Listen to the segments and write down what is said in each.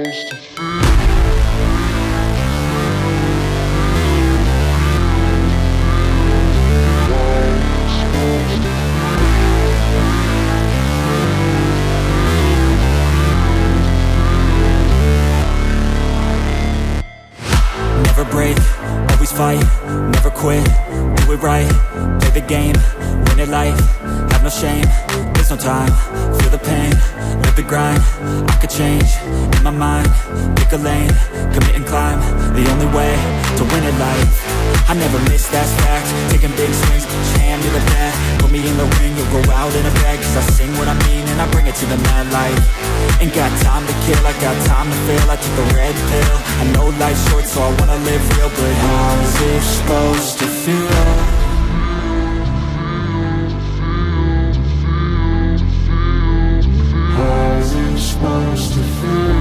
Never break, always fight, never quit, do it right, play the game, win it life, have no shame, there's no time, feel the pain, live the grind, I could change, in my mind, pick a lane, commit and climb, the only way to win it life, I never miss, that's fact, taking big swings, put your hand to the bat, put me in the ring, you'll go out in a bag, cause I sing what I mean and I bring it to the mad light, ain't got time to kill, I got time to feel, I took the red pill, I know life's short so I wanna live real, but how's it supposed to feel? Supposed to feel.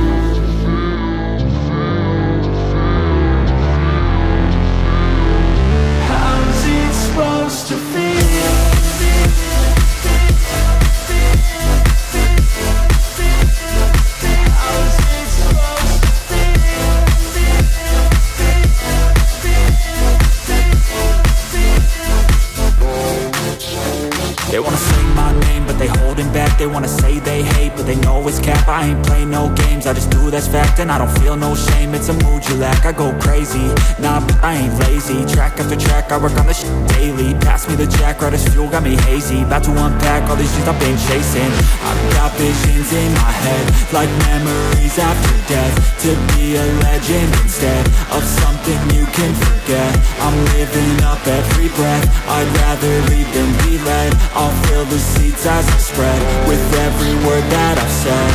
How's it supposed to feel? How's it supposed to feel? They wanna say my name, but they holding back. They wanna say they hate, but they know it's cap. I ain't play no games, I just do that's fact. And I don't feel no shame, it's a mood you lack. I go crazy, nah, but I ain't lazy. Track after track, I work on this shit daily. Pass me the jack, right as fuel, got me hazy. About to unpack all these dreams I've been chasing. I've got visions in my head, like memories after death. To be a legend instead of something you can forget. I'm living up every breath, I'd rather lead than be led. I'll fill the seats as I spread, with every word that I've said.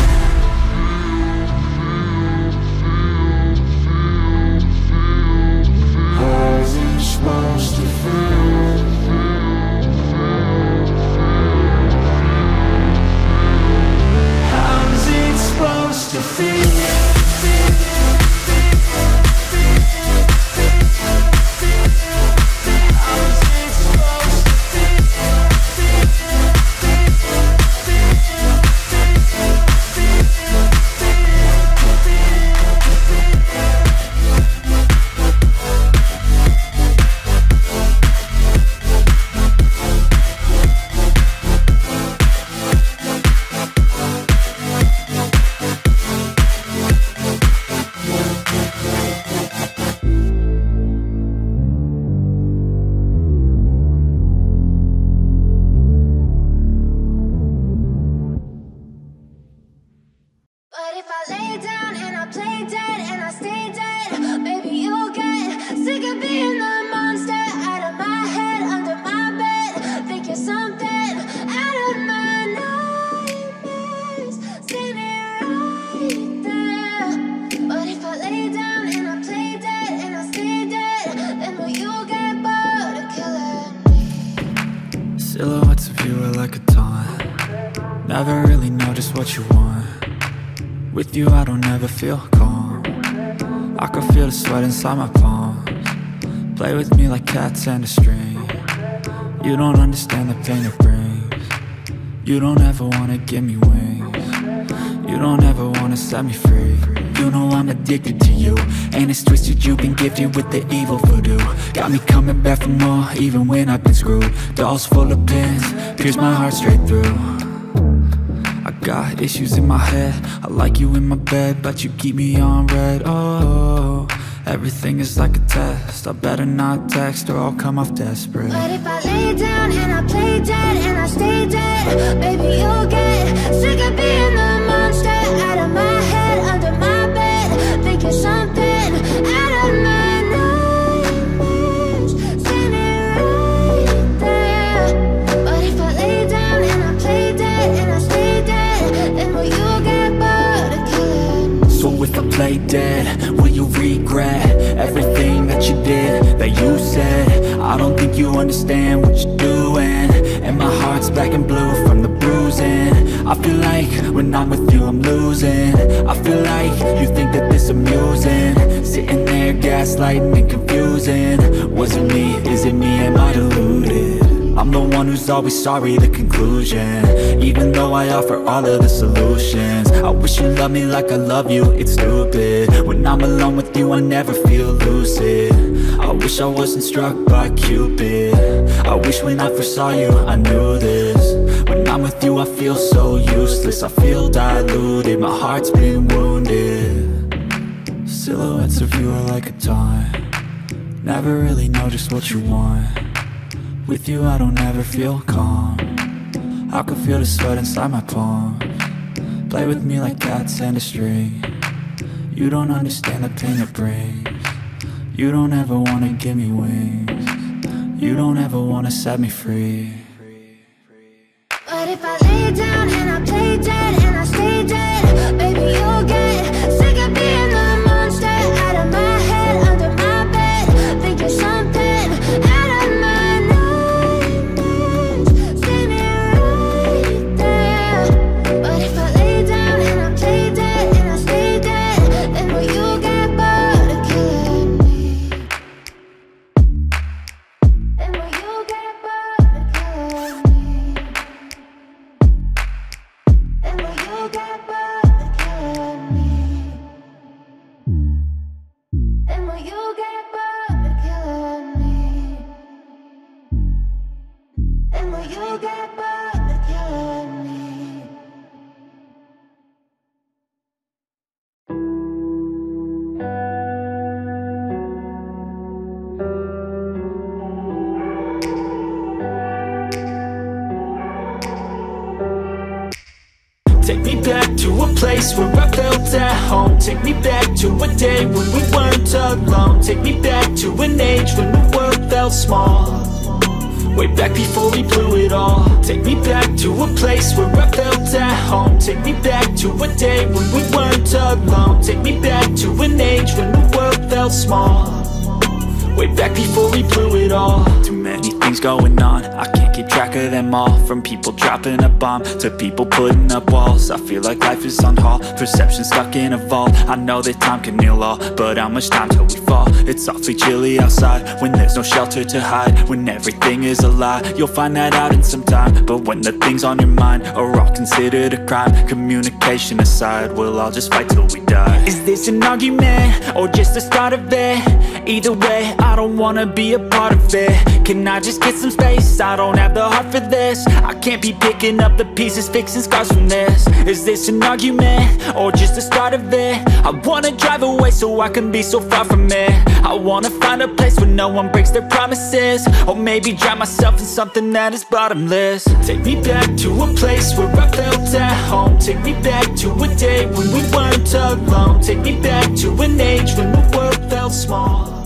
How's it supposed to feel? How's it supposed to feel? Silhouettes of you are like a taunt. Never really know just what you want. With you I don't ever feel calm. I can feel the sweat inside my palms. Play with me like cats and a string. You don't understand the pain it brings. You don't ever wanna give me wings. You don't ever wanna set me free. You know I'm addicted to you, and it's twisted, you've been gifted with the evil voodoo. Got me coming back for more, even when I've been screwed. Dolls full of pins, pierce my heart straight through. I got issues in my head, I like you in my bed, but you keep me on red. Oh, everything is like a test, I better not text or I'll come off desperate. But if I lay down and I play dead and I stay dead, baby you'll get sick of being the monster out of my head, under my bed, thinking something out of my nightmares, standing right there. But if I lay down and I play dead and I stay dead, then will you get bored of killing me? So if I play dead, will you regret everything that you did, that you said? I don't think you understand what you're doing, and my heart's black and blue from the bruising. I feel like when I'm with you I'm losing. I feel like you think that this amusing, sitting there gaslighting and confusing. Was it me? Is it me? Am I deluded? I'm the one who's always sorry, the conclusion. Even though I offer all of the solutions, I wish you loved me like I love you, it's stupid. When I'm alone with you, I never feel lucid. I wish I wasn't struck by Cupid. I wish when I first saw you, I knew this. When I'm with you, I feel so useless. I feel diluted, my heart's been wounded. Silhouettes of you are like a taunt. Never really know just what you want. With you I don't ever feel calm. I can feel the sweat inside my palms. Play with me like cats and a string. You don't understand the pain it brings. You don't ever wanna give me wings. You don't ever wanna set me free. But if I lay down and I play dead and I stay dead, baby you'll get sick of being the monster out of my head, under my bed, thinking something out of my nightmares. See me right there. But if I lay down and I play dead and I stay dead, then will you get bored of killing me? Then will you get bored of killing me? And will you get bored of killing me? And will you get bored of killing me? And will you get bored of killing me? Take me back to a place where I felt at home. Take me back to a day when we weren't alone. Take me back to an age when the world felt small. Way back before we blew it all. Take me back to a place where I felt at home. Take me back to a day when we weren't alone. Take me back to an age when the world felt small. Way back before we blew it all. Too many things going on, I can't keep track of them all. From people dropping a bomb to people putting up walls. I feel like life is on hold, perception stuck in a vault. I know that time can heal all, but how much time till we fall? It's awfully chilly outside when there's no shelter to hide. When everything is a lie, you'll find that out in some time. But when the things on your mind are all considered a crime, communication aside, we'll all just fight till we die. Is this an argument or just the start of it? Either way, I don't wanna be a part of it. Can I just get some space? I don't have the heart for this. I can't be picking up the pieces, fixing scars from this. Is this an argument or just the start of it? I wanna drive away so I can be so far from it. I wanna find a place where no one breaks their promises. Or maybe drown myself in something that is bottomless. Take me back to a place where I felt at home. Take me back to a day when we weren't alone. Take me back to an age when the world felt small.